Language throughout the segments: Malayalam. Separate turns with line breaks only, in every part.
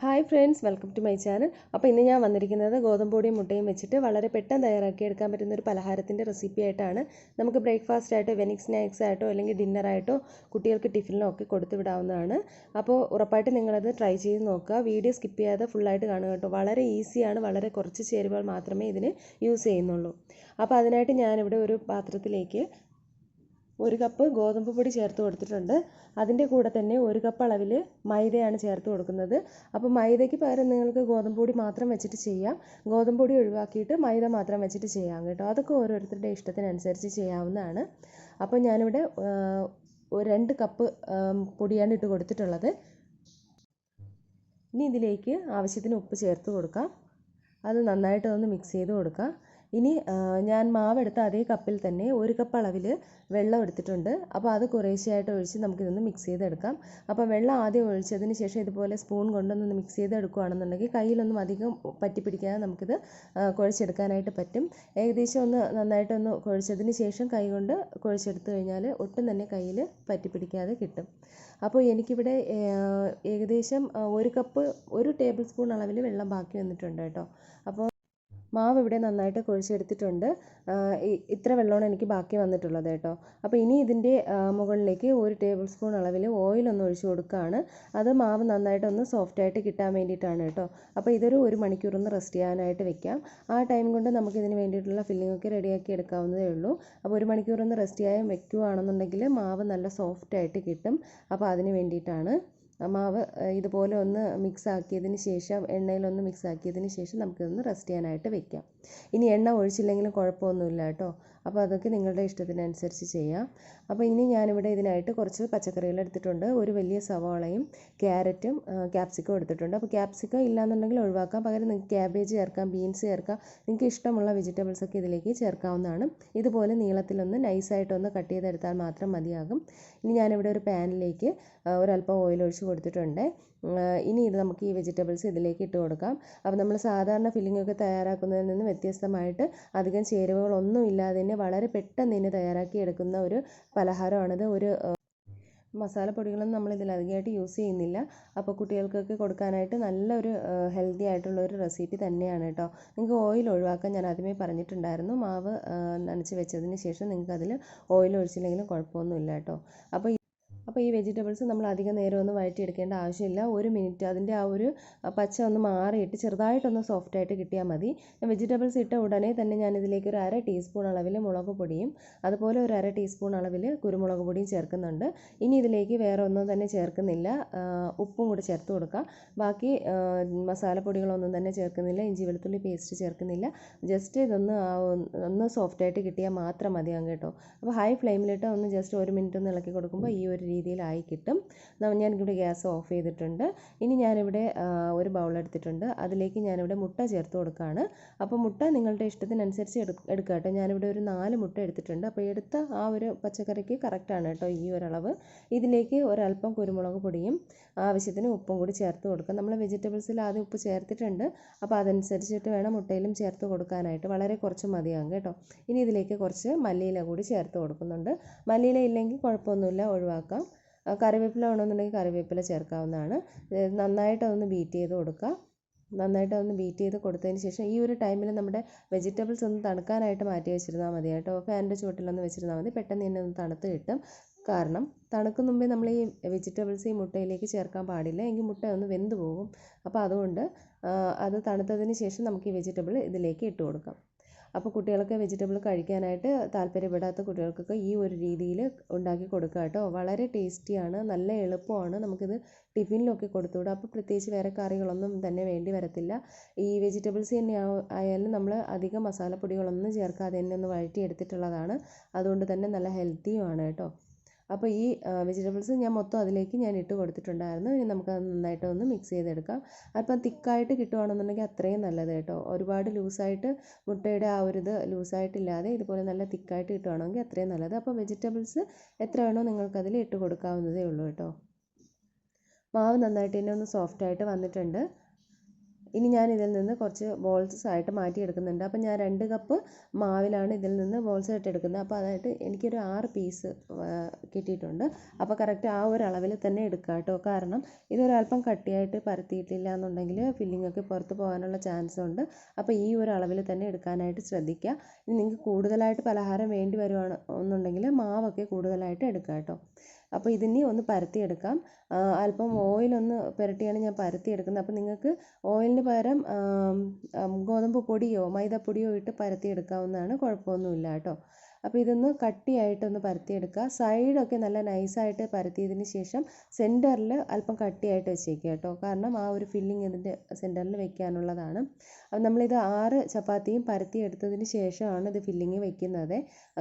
Hi friends, welcome to my channel. അപ്പോൾ ഇന്ന് ഞാൻ വന്നിരിക്കുന്നത് ഗോതമ്പൊടിയും മുട്ടയും വെച്ചിട്ട് വളരെ പെട്ടെന്ന് തയ്യാറാക്കിയെടുക്കാൻ പറ്റുന്ന ഒരു പലഹാരത്തിൻ്റെ റെസിപ്പി ആയിട്ടാണ്. നമുക്ക് ബ്രേക്ക്ഫാസ്റ്റ് ആയിട്ടോ ഈവനിങ് സ്നാക്സ് ആയിട്ടോ അല്ലെങ്കിൽ ഡിന്നറായിട്ടോ കുട്ടികൾക്ക് ടിഫിനിലോ ഒക്കെ കൊടുത്തു വിടാവുന്നതാണ്. അപ്പോൾ ഉറപ്പായിട്ട് നിങ്ങളത് ട്രൈ ചെയ്ത് നോക്കുക. വീഡിയോ സ്കിപ്പ് ചെയ്യാതെ ഫുള്ളായിട്ട് കാണുക കേട്ടോ. വളരെ ഈസിയാണ്, വളരെ കുറച്ച് ചേരുവകൾ മാത്രമേ ഇതിന് യൂസ് ചെയ്യുന്നുള്ളൂ. അപ്പോൾ അതിനായിട്ട് ഞാനിവിടെ ഒരു പാത്രത്തിലേക്ക് 1 കപ്പ് ഗോതമ്പ് പൊടി ചേർത്ത് കൊടുത്തിട്ടുണ്ട്. അതിൻ്റെ കൂടെ തന്നെ 1 കപ്പ് അളവിൽ മൈദയാണ് ചേർത്ത് കൊടുക്കുന്നത്. അപ്പോൾ മൈദയ്ക്ക് പകരം നിങ്ങൾക്ക് ഗോതമ്പ് പൊടി മാത്രം വെച്ചിട്ട് ചെയ്യാം. ഗോതമ്പ് പൊടി ഒഴിവാക്കിയിട്ട് മൈദ മാത്രം വെച്ചിട്ട് ചെയ്യാം കേട്ടോ. അതൊക്കെ ഓരോരുത്തരുടെ ഇഷ്ടത്തിനനുസരിച്ച് ചെയ്യാവുന്നതാണ്. അപ്പോൾ ഞാനിവിടെ 2 കപ്പ് പൊടിയാണ് ഇട്ട് കൊടുത്തിട്ടുള്ളത്. ഇനി ഇതിലേക്ക് ആവശ്യത്തിന് ഉപ്പ് ചേർത്ത് കൊടുക്കാം. അത് നന്നായിട്ട് ഒന്ന് മിക്സ് ചെയ്ത് കൊടുക്കാം. ഇനി ഞാൻ മാവെടുത്ത അതേ കപ്പിൽ തന്നെ 1 കപ്പ് അളവിൽ വെള്ളം എടുത്തിട്ടുണ്ട്. അപ്പോൾ അത് കുറേശ്ശെയായിട്ട് ഒഴിച്ച് നമുക്കിതൊന്ന് മിക്സ് ചെയ്തെടുക്കാം. അപ്പോൾ വെള്ളം ആദ്യം ഒഴിച്ചതിന് ശേഷം ഇതുപോലെ സ്പൂൺ കൊണ്ടൊന്ന് മിക്സ് ചെയ്തെടുക്കുകയാണെന്നുണ്ടെങ്കിൽ കയ്യിലൊന്നും അധികം പറ്റിപ്പിടിക്കാതെ നമുക്കിത് കുഴച്ചെടുക്കാനായിട്ട് പറ്റും. ഏകദേശം ഒന്ന് നന്നായിട്ടൊന്ന് കുഴച്ചതിന് ശേഷം കൈ കൊണ്ട് കുഴച്ചെടുത്ത് കഴിഞ്ഞാൽ ഒട്ടും തന്നെ കയ്യിൽ പറ്റിപ്പിടിക്കാതെ കിട്ടും. അപ്പോൾ എനിക്കിവിടെ ഏകദേശം 1 കപ്പ് 1 ടേബിൾ സ്പൂൺ അളവിൽ വെള്ളം ബാക്കി വന്നിട്ടുണ്ട് കേട്ടോ. അപ്പോൾ മാവ് ഇവിടെ നന്നായിട്ട് കുഴച്ചെടുത്തിട്ടുണ്ട്. ഇത്ര വെള്ളമാണ് എനിക്ക് ബാക്കി വന്നിട്ടുള്ളത് കേട്ടോ. അപ്പോൾ ഇനി ഇതിൻ്റെ മുകളിലേക്ക് 1 ടേബിൾ സ്പൂൺ അളവിൽ ഓയിലൊന്ന് ഒഴിച്ച് കൊടുക്കുകയാണ്. അത് മാവ് നന്നായിട്ടൊന്ന് സോഫ്റ്റായിട്ട് കിട്ടാൻ വേണ്ടിയിട്ടാണ് കേട്ടോ. അപ്പോൾ ഇതൊരു 1 മണിക്കൂറൊന്ന് റെസ്റ്റ് ചെയ്യാനായിട്ട് വെക്കാം. ആ ടൈം കൊണ്ട് നമുക്കിതിന് വേണ്ടിയിട്ടുള്ള ഫില്ലിംഗ് ഒക്കെ റെഡിയാക്കി എടുക്കാവുന്നതേ ഉള്ളൂ. അപ്പോൾ 1 മണിക്കൂറൊന്ന് റെസ്റ്റ് ചെയ്യാൻ വെക്കുകയാണെന്നുണ്ടെങ്കിൽ മാവ് നല്ല സോഫ്റ്റായിട്ട് കിട്ടും. അപ്പോൾ അതിന് വേണ്ടിയിട്ടാണ്. മാവ് ഇതുപോലെ ഒന്ന് മിക്സ് ആക്കിയതിന് ശേഷം എണ്ണയിലൊന്ന് മിക്സ് ആക്കിയതിന് ശേഷം നമുക്കിതൊന്ന് റെസ്റ്റ് ചെയ്യാനായിട്ട് വെക്കാം. ഇനി എണ്ണ ഒഴിച്ചില്ലെങ്കിലും കുഴപ്പമൊന്നുമില്ല കേട്ടോ. അപ്പോൾ അതൊക്കെ നിങ്ങളുടെ ഇഷ്ടത്തിനനുസരിച്ച് ചെയ്യാം. അപ്പോൾ ഇനി ഞാനിവിടെ ഇതിനായിട്ട് കുറച്ച് പച്ചക്കറികൾ എടുത്തിട്ടുണ്ട്. ഒരു വലിയ സവാളയും ക്യാരറ്റും ക്യാപ്സിക്കം എടുത്തിട്ടുണ്ട്. അപ്പോൾ ക്യാപ്സിക്കം ഇല്ലാന്നുണ്ടെങ്കിൽ ഒഴിവാക്കാം. പകരം നിങ്ങൾക്ക് ക്യാബേജ് ചേർക്കാം, ബീൻസ് ചേർക്കാം. നിങ്ങൾക്ക് ഇഷ്ടമുള്ള വെജിറ്റബിൾസ് ഒക്കെ ഇതിലേക്ക് ചേർക്കാവുന്നതാണ്. ഇതുപോലെ നീളത്തിലൊന്ന് നൈസായിട്ടൊന്ന് കട്ട് ചെയ്തെടുത്താൽ മാത്രം മതിയാകും. ഇനി ഞാനിവിടെ ഒരു പാനിലേക്ക് ഒരല്പം ഓയിൽ ഒഴിച്ച് കൊടുത്തിട്ടുണ്ട്. ഇനി ഇത് നമുക്ക് ഈ വെജിറ്റബിൾസ് ഇതിലേക്ക് ഇട്ട് കൊടുക്കാം. അപ്പോൾ നമ്മൾ സാധാരണ ഫില്ലിംഗ് ഒക്കെ തയ്യാറാക്കുന്നതിൽ നിന്ന് വ്യത്യസ്തമായിട്ട് അധികം ചേരുവകളൊന്നും ഇല്ലാതെ തന്നെ വളരെ പെട്ടെന്ന് തന്നെ തയ്യാറാക്കി എടുക്കുന്ന ഒരു പലഹാരമാണിത്. മസാലപ്പൊടികളൊന്നും നമ്മൾ ഇതിൽ അധികമായിട്ട് യൂസ് ചെയ്യുന്നില്ല. അപ്പോൾ കുട്ടികൾക്കൊക്കെ കൊടുക്കാനായിട്ട് നല്ലൊരു ഹെൽത്തി ആയിട്ടുള്ളൊരു റെസിപ്പി തന്നെയാണ് കേട്ടോ. നിങ്ങൾക്ക് ഓയിൽ ഒഴിവാക്കാൻ ഞാൻ ആദ്യമേ പറഞ്ഞിട്ടുണ്ടായിരുന്നു. മാവ് നനച്ച് വെച്ചതിന് ശേഷം നിങ്ങൾക്ക് അതിൽ ഓയിൽ ഒഴിച്ചില്ലെങ്കിലും കുഴപ്പമൊന്നുമില്ല കേട്ടോ. അപ്പോൾ ഈ വെജിറ്റബിൾസ് നമ്മൾ അധികം നേരം ഒന്നും വഴറ്റിയെടുക്കേണ്ട ആവശ്യമില്ല. 1 മിനിറ്റ് അതിൻ്റെ ആ ഒരു പച്ച ഒന്ന് മാറിയിട്ട് ചെറുതായിട്ടൊന്ന് സോഫ്റ്റായിട്ട് കിട്ടിയാൽ മതി. വെജിറ്റബിൾസ് ഇട്ട ഉടനെ തന്നെ ഞാനിതിലേക്ക് ഒരു 1/2 ടീസ്പൂൺ അളവിൽ മുളക് പൊടിയും അതുപോലെ ഒരു 1/2 ടീസ്പൂൺ അളവിൽ കുരുമുളക് പൊടിയും ചേർക്കുന്നുണ്ട്. ഇനി ഇതിലേക്ക് വേറെ ഒന്നും തന്നെ ചേർക്കുന്നില്ല. ഉപ്പും കൂടി ചേർത്ത് കൊടുക്കാം. ബാക്കി മസാലപ്പൊടികളൊന്നും തന്നെ ചേർക്കുന്നില്ല. ഇഞ്ചി വെളുത്തുള്ളി പേസ്റ്റ് ചേർക്കുന്നില്ല. ജസ്റ്റ് ഇതൊന്ന് ഒന്ന് സോഫ്റ്റായിട്ട് കിട്ടിയാൽ മാത്രം മതിയാകും കേട്ടോ. അപ്പോൾ ഹൈ ഫ്ലെയിമിലിട്ട് ഒന്ന് ജസ്റ്റ് 1 മിനിറ്റ് ഒന്ന് ഇളക്കി കൊടുക്കുമ്പോൾ ഈ ഒരു രീതിയിലായി കിട്ടും. ഞാനിവിടെ ഗ്യാസ് ഓഫ് ചെയ്തിട്ടുണ്ട്. ഇനി ഞാനിവിടെ ഒരു ബൗൾ എടുത്തിട്ടുണ്ട്. അതിലേക്ക് ഞാനിവിടെ മുട്ട ചേർത്ത് കൊടുക്കുകയാണ്. അപ്പോൾ മുട്ട നിങ്ങളുടെ ഇഷ്ടത്തിനനുസരിച്ച് എടുക്കുക കേട്ടോ. ഞാനിവിടെ ഒരു 4 മുട്ട എടുത്തിട്ടുണ്ട്. അപ്പോൾ എടുത്ത ആ ഒരു പച്ചക്കറിക്ക് കറക്റ്റാണ് കേട്ടോ ഈ ഒരളവ്. ഇതിലേക്ക് ഒരല്പം കുരുമുളക് പൊടിയും ആവശ്യത്തിന് ഉപ്പും കൂടി ചേർത്ത് കൊടുക്കുക. നമ്മൾ വെജിറ്റബിൾസിൽ ആദ്യം ഉപ്പ് ചേർത്തിട്ടുണ്ട്. അപ്പോൾ അതനുസരിച്ചിട്ട് വേണം മുട്ടയിലും ചേർത്ത് കൊടുക്കാനായിട്ട്. വളരെ കുറച്ച് മതിയാകും കേട്ടോ. ഇനി ഇതിലേക്ക് കുറച്ച് മല്ലിയില കൂടി ചേർത്ത് കൊടുക്കുന്നുണ്ട്. മല്ലിയില ഇല്ലെങ്കിൽ കുഴപ്പമൊന്നുമില്ല, ഒഴിവാക്കാം. കറിവേപ്പില വേണമെന്നുണ്ടെങ്കിൽ കറിവേപ്പില ചേർക്കാവുന്നതാണ്. നന്നായിട്ടതൊന്ന് ബീറ്റ് ചെയ്ത് കൊടുക്കുക. നന്നായിട്ടതൊന്ന് ബീറ്റ് ചെയ്ത് കൊടുത്തതിന് ശേഷം ഈ ഒരു ടൈമിൽ നമ്മുടെ വെജിറ്റബിൾസ് ഒന്ന് തണുക്കാനായിട്ട് മാറ്റി വെച്ചിരുന്നാൽ മതി കേട്ടോ. ഫാനിൻ്റെ ചുവട്ടിലൊന്ന് വെച്ചിരുന്നാൽ മതി. പെട്ടെന്ന് തന്നെ ഒന്ന് തണുത്ത് കിട്ടും. കാരണം തണുക്കും മുമ്പേ നമ്മൾ ഈ വെജിറ്റബിൾസ് ഈ മുട്ടയിലേക്ക് ചേർക്കാൻ പാടില്ല. എങ്കിൽ മുട്ട ഒന്ന് വെന്ത് പോകും. അപ്പോൾ അതുകൊണ്ട് അത് തണുത്തതിന് ശേഷം നമുക്ക് ഈ വെജിറ്റബിൾ ഇതിലേക്ക് ഇട്ട് കൊടുക്കാം. അപ്പോൾ കുട്ടികൾക്ക് വെജിറ്റബിൾ കഴിക്കാനായിട്ട് താല്പര്യപ്പെടാത്ത കുട്ടികൾക്കൊക്കെ ഈ ഒരു രീതിയിൽ ഉണ്ടാക്കി കൊടുക്കുക കേട്ടോ. വളരെ ടേസ്റ്റിയാണ്, നല്ല എളുപ്പമാണ്. നമുക്കിത് ടിഫിനിലൊക്കെ കൊടുത്തുവിടാം. അപ്പോൾ പ്രത്യേകിച്ച് വേറെ കറികളൊന്നും തന്നെ വേണ്ടി വരത്തില്ല. ഈ വെജിറ്റബിൾസ് തന്നെ ആയാലും നമ്മൾ അധികം മസാലപ്പൊടികളൊന്നും ചേർക്കാതെ തന്നെ ഒന്ന് വഴറ്റിയെടുത്തിട്ടുള്ളതാണ്. അതുകൊണ്ട് തന്നെ നല്ല ഹെൽത്തിയുമാണ് കേട്ടോ. അപ്പോൾ ഈ വെജിറ്റബിൾസ് ഞാൻ മൊത്തം അതിലേക്ക് ഞാൻ ഇട്ട് കൊടുത്തിട്ടുണ്ടായിരുന്നു. ഇനി നമുക്കത് നന്നായിട്ട് ഒന്ന് മിക്സ് ചെയ്തെടുക്കാം. അല്പം തിക്കായിട്ട് കിട്ടുകയാണെന്നുണ്ടെങ്കിൽ അത്രയും നല്ലത് കേട്ടോ. ഒരുപാട് ലൂസായിട്ട് മുട്ടയുടെ ആ ഒരു ഇത് ലൂസായിട്ടില്ലാതെ ഇതുപോലെ നല്ല തിക്കായിട്ട് കിട്ടുകയാണെങ്കിൽ അത്രയും നല്ലത്. അപ്പോൾ വെജിറ്റബിൾസ് എത്ര വേണോ നിങ്ങൾക്കതിൽ ഇട്ട് കൊടുക്കാവുന്നതേ ഉള്ളൂ കേട്ടോ. മാവ് നന്നായിട്ട് തന്നെ ഒന്ന് സോഫ്റ്റായിട്ട് വന്നിട്ടുണ്ട്. ഇനി ഞാൻ ഇതിൽ നിന്ന് കുറച്ച് ബോൾസ് ആയിട്ട് മാറ്റിയെടുക്കുന്നുണ്ട്. അപ്പോൾ ഞാൻ 2 കപ്പ് മാവിലാണ് ഇതിൽ നിന്ന് ബോൾസ് ആയിട്ട് എടുക്കുന്നത്. അപ്പോൾ അതായിട്ട് എനിക്കൊരു 6 പീസ് കിട്ടിയിട്ടുണ്ട്. അപ്പോൾ കറക്റ്റ് ആ ഒരു അളവിൽ തന്നെ എടുക്കുക കേട്ടോ. കാരണം ഇതൊരല്പം കട്ടിയായിട്ട് പരത്തിയിട്ടില്ല എന്നുണ്ടെങ്കിൽ ഫില്ലിംഗ് ഒക്കെ പുറത്ത് പോകാനുള്ള ചാൻസ് ഉണ്ട്. അപ്പോൾ ഈ ഒരു അളവിൽ തന്നെ എടുക്കാനായിട്ട് ശ്രദ്ധിക്കുക. ഇനി നിങ്ങൾക്ക് കൂടുതലായിട്ട് പലഹാരം വേണ്ടി വരുവാണ് എന്നുണ്ടെങ്കിൽ മാവൊക്കെ കൂടുതലായിട്ട് എടുക്കുക കേട്ടോ. അപ്പോൾ ഇതിനി ഒന്ന് പരത്തിയെടുക്കാം. അല്പം ഓയിലൊന്ന് പുരട്ടിയാണ് ഞാൻ പരത്തിയെടുക്കുന്നത്. അപ്പോൾ നിങ്ങൾക്ക് ഓയിലിന് പകരം ഗോതമ്പ് പൊടിയോ മൈദപ്പൊടിയോ ഇട്ട് പരത്തിയെടുക്കാവുന്നതാണ്, കുഴപ്പമൊന്നുമില്ല കേട്ടോ. അപ്പോൾ ഇതൊന്ന് കട്ടിയായിട്ടൊന്ന് പരത്തിയെടുക്കുക. സൈഡൊക്കെ നല്ല നൈസായിട്ട് പരത്തിയതിന് ശേഷം സെൻറ്ററിൽ അല്പം കട്ടിയായിട്ട് വെച്ചേക്കുക കേട്ടോ. കാരണം ആ ഒരു ഫില്ലിങ് ഇതിൻ്റെ സെൻറ്ററിൽ വെക്കാനുള്ളതാണ്. അപ്പോൾ നമ്മളിത് 6 ചപ്പാത്തിയും പരത്തിയെടുത്തതിന് ശേഷമാണ് ഇത് ഫില്ലിങ് വെക്കുന്നത്.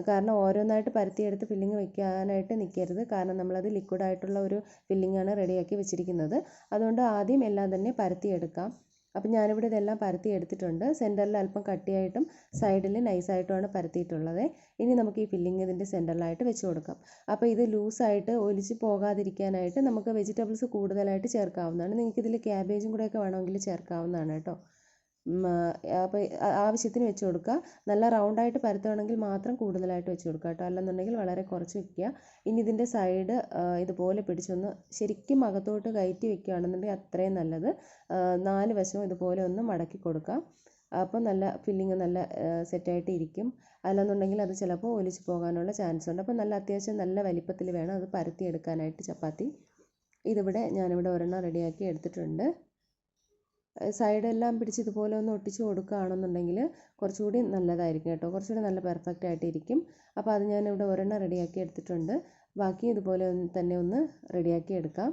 കാരണം ഓരോന്നായിട്ട് പരത്തിയെടുത്ത് ഫില്ലിങ് വെക്കാനായിട്ട് നിൽക്കരുത്. കാരണം നമ്മളത് ലിക്വിഡായിട്ടുള്ള ഒരു ഫില്ലിങ്ങാണ് റെഡിയാക്കി വെച്ചിരിക്കുന്നത്. അതുകൊണ്ട് ആദ്യം എല്ലാം തന്നെ പരത്തിയെടുക്കാം. അപ്പം ഞാനിവിടെ ഇതെല്ലാം പരത്തി എടുത്തിട്ടുണ്ട്. സെൻറ്ററിൽ അല്പം കട്ടിയായിട്ടും സൈഡിൽ നൈസായിട്ടുമാണ് പരത്തിയിട്ടുള്ളത്. ഇനി നമുക്ക് ഈ ഫില്ലിങ് ഇതിൻ്റെ സെൻറ്ററിലായിട്ട് വെച്ച് കൊടുക്കാം. അപ്പോൾ ഇത് ലൂസായിട്ട് ഒലിച്ച് പോകാതിരിക്കാനായിട്ട് നമുക്ക് വെജിറ്റബിൾസ് കൂടുതലായിട്ട് ചേർക്കാവുന്നതാണ്. നിങ്ങൾക്കിതിൽ ക്യാബേജും കൂടെയൊക്കെ വേണമെങ്കിൽ ചേർക്കാവുന്നതാണ് കേട്ടോ. അപ്പോൾ ആവശ്യത്തിന് വെച്ച് കൊടുക്കുക. നല്ല റൗണ്ടായിട്ട് പരത്തുകയാണെങ്കിൽ മാത്രം കൂടുതലായിട്ട് വെച്ച് കൊടുക്കുക കേട്ടോ. അല്ലെന്നുണ്ടെങ്കിൽ വളരെ കുറച്ച് വെക്കുക. ഇനി ഇതിൻ്റെ സൈഡ് ഇതുപോലെ പിടിച്ചൊന്ന് ശരിക്കും അകത്തോട്ട് കയറ്റി വെക്കുകയാണെന്നുണ്ടെങ്കിൽ അത്രയും നല്ലത്. 4 വശവും ഇതുപോലെ ഒന്ന് മടക്കി കൊടുക്കാം. അപ്പോൾ നല്ല ഫില്ലിങ് നല്ല സെറ്റായിട്ട് ഇരിക്കും. അല്ലെന്നുണ്ടെങ്കിൽ അത് ചിലപ്പോൾ ഒലിച്ച് പോകാനുള്ള ചാൻസ് ഉണ്ട്. അപ്പോൾ നല്ല അത്യാവശ്യം നല്ല വലിപ്പത്തിൽ വേണം അത് പരത്തിയെടുക്കാനായിട്ട് ചപ്പാത്തി. ഞാനിവിടെ ഒരെണ്ണം റെഡിയാക്കി എടുത്തിട്ടുണ്ട്. സൈഡെല്ലാം പിടിച്ച് ഇതുപോലെ ഒന്ന് ഒട്ടിച്ച് കൊടുക്കുകയാണെന്നുണ്ടെങ്കിൽ കുറച്ചുകൂടി നല്ലതായിരിക്കും കേട്ടോ. കുറച്ചുകൂടി നല്ല പെർഫെക്റ്റ് ആയിട്ടിരിക്കും. അപ്പോൾ അത് ഞാനിവിടെ ഒരെണ്ണം റെഡിയാക്കി എടുത്തിട്ടുണ്ട്. ബാക്കി ഇതുപോലെ തന്നെ ഒന്ന് റെഡിയാക്കി എടുക്കാം.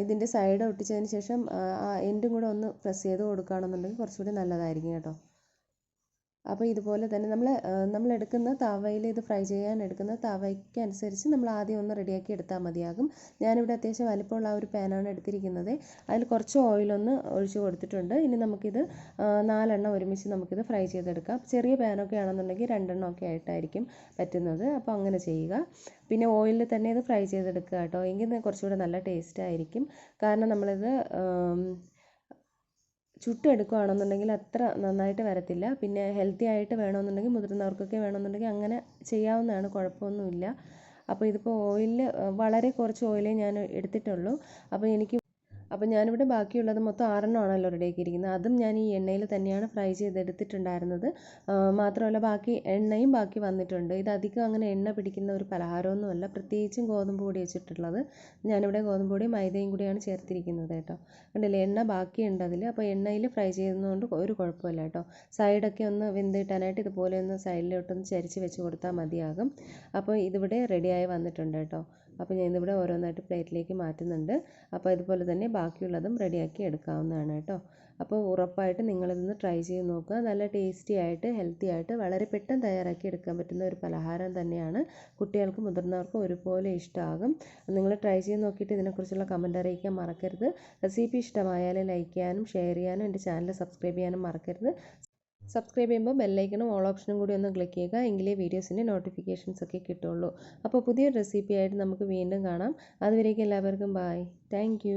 ഇതിൻ്റെ സൈഡ് ഒട്ടിച്ചതിന് ശേഷം എൻഡും കൂടെ ഒന്ന് പ്രസ് ചെയ്ത് കൊടുക്കുകയാണെന്നുണ്ടെങ്കിൽ കുറച്ചുകൂടി നല്ലതായിരിക്കും കേട്ടോ. അപ്പോൾ ഇതുപോലെ തന്നെ നമ്മൾ എടുക്കുന്ന തവയിൽ ഇത് ഫ്രൈ ചെയ്യാൻ എടുക്കുന്ന തവയ്ക്ക് അനുസരിച്ച് നമ്മൾ ആദ്യം ഒന്ന് റെഡിയാക്കി എടുത്താൽ മതിയാകും. ഞാനിവിടെ അത്യാവശ്യം വലിപ്പമുള്ള ആ ഒരു പാനാണ് എടുത്തിരിക്കുന്നത്. അതിൽ കുറച്ച് ഓയിലൊന്ന് ഒഴിച്ച് കൊടുത്തിട്ടുണ്ട്. ഇനി നമുക്കിത് 4 എണ്ണം ഒരുമിച്ച് നമുക്കിത് ഫ്രൈ ചെയ്തെടുക്കാം. ചെറിയ പാനൊക്കെ ആണെന്നുണ്ടെങ്കിൽ 2 എണ്ണം ഒക്കെ ആയിട്ടായിരിക്കും പറ്റുന്നത്. അപ്പോൾ അങ്ങനെ ചെയ്യുക. പിന്നെ ഓയിലിൽ തന്നെ ഇത് ഫ്രൈ ചെയ്തെടുക്കുക കേട്ടോ. എങ്കിൽ കുറച്ചുകൂടെ നല്ല ടേസ്റ്റ് ആയിരിക്കും. കാരണം നമ്മളിത് ചുട്ടെടുക്കുകയാണെന്നുണ്ടെങ്കിൽ അത്ര നന്നായിട്ട് വരത്തില്ല. പിന്നെ ഹെൽത്തി ആയിട്ട് വേണമെന്നുണ്ടെങ്കിൽ മുതിർന്നവർക്കൊക്കെ വേണമെന്നുണ്ടെങ്കിൽ അങ്ങനെ ചെയ്യാവുന്നതാണ്, കുഴപ്പമൊന്നുമില്ല. അപ്പോൾ ഇതിപ്പോൾ ഓയിലിൽ വളരെ കുറച്ച് ഓയിലേ ഞാൻ എടുത്തിട്ടുള്ളൂ. അപ്പോൾ ഞാനിവിടെ ബാക്കിയുള്ളത് മൊത്തം 6 എണ്ണമാണല്ലോ റെഡിയാക്കിയിരിക്കുന്നത്. അതും ഞാൻ ഈ എണ്ണയിൽ തന്നെയാണ് ഫ്രൈ ചെയ്തെടുത്തിട്ടുണ്ടായിരുന്നത്. മാത്രമല്ല എണ്ണയും ബാക്കി വന്നിട്ടുണ്ട്. ഇത് അധികം അങ്ങനെ എണ്ണ പിടിക്കുന്ന ഒരു പലഹാരമൊന്നുമല്ല, പ്രത്യേകിച്ചും ഗോതമ്പ് പൊടി വെച്ചിട്ടുള്ളത്. ഞാനിവിടെ ഗോതമ്പ് പൊടിയും മൈദയും കൂടിയാണ് ചേർത്തിരിക്കുന്നത് കേട്ടോ. കണ്ടില്ലേ, എണ്ണ ബാക്കിയുണ്ട് അതിൽ. അപ്പോൾ എണ്ണയിൽ ഫ്രൈ ചെയ്യുന്നതുകൊണ്ട് ഒരു കുഴപ്പമില്ല കേട്ടോ. സൈഡൊക്കെ ഒന്ന് വെന്ത് കിട്ടാനായിട്ട് ഇതുപോലെ ഒന്ന് സൈഡിലോട്ടൊന്ന് ചരിച്ച് വെച്ച് കൊടുത്താൽ മതിയാകും. അപ്പോൾ ഇതിവിടെ റെഡിയായി വന്നിട്ടുണ്ട് കേട്ടോ. അപ്പോൾ ഞാൻ ഇതിവിടെ ഓരോന്നായിട്ട് പ്ലേറ്റിലേക്ക് മാറ്റുന്നുണ്ട്. അപ്പോൾ ഇതുപോലെ തന്നെ ബാക്കിയുള്ളതും റെഡിയാക്കി എടുക്കാവുന്നതാണ് കേട്ടോ. അപ്പോൾ ഉറപ്പായിട്ട് നിങ്ങളിതൊന്ന് ട്രൈ ചെയ്ത് നോക്കുക. നല്ല ടേസ്റ്റി ആയിട്ട് ഹെൽത്തി ആയിട്ട് വളരെ പെട്ടെന്ന് തയ്യാറാക്കി എടുക്കാൻ പറ്റുന്ന ഒരു പലഹാരം തന്നെയാണ്. കുട്ടികൾക്കും മുതിർന്നവർക്കും ഒരുപോലെ ഇഷ്ടമാകും. നിങ്ങൾ ട്രൈ ചെയ്ത് നോക്കിയിട്ട് ഇതിനെക്കുറിച്ചുള്ള കമൻറ്റ് അറിയിക്കാൻ മറക്കരുത്. റെസിപ്പി ഇഷ്ടമായാൽ ലൈക്ക് ചെയ്യാനും ഷെയർ ചെയ്യാനും എൻ്റെ ചാനൽ സബ്സ്ക്രൈബ് ചെയ്യാനും മറക്കരുത്. സബ്സ്ക്രൈബ് ചെയ്യുമ്പോൾ ബെല്ലൈക്കണും ഓൾ ഓപ്ഷനും കൂടി ഒന്ന് ക്ലിക്ക് ചെയ്യുക. എങ്കിലേ വീഡിയോസിൻ്റെ നോട്ടിഫിക്കേഷൻസ് ഒക്കെ കിട്ടുള്ളൂ. അപ്പോൾ പുതിയൊരു റെസിപ്പി ആയിട്ട് നമുക്ക് വീണ്ടും കാണാം. അതുവരേക്കും എല്ലാവർക്കും ബൈ. താങ്ക്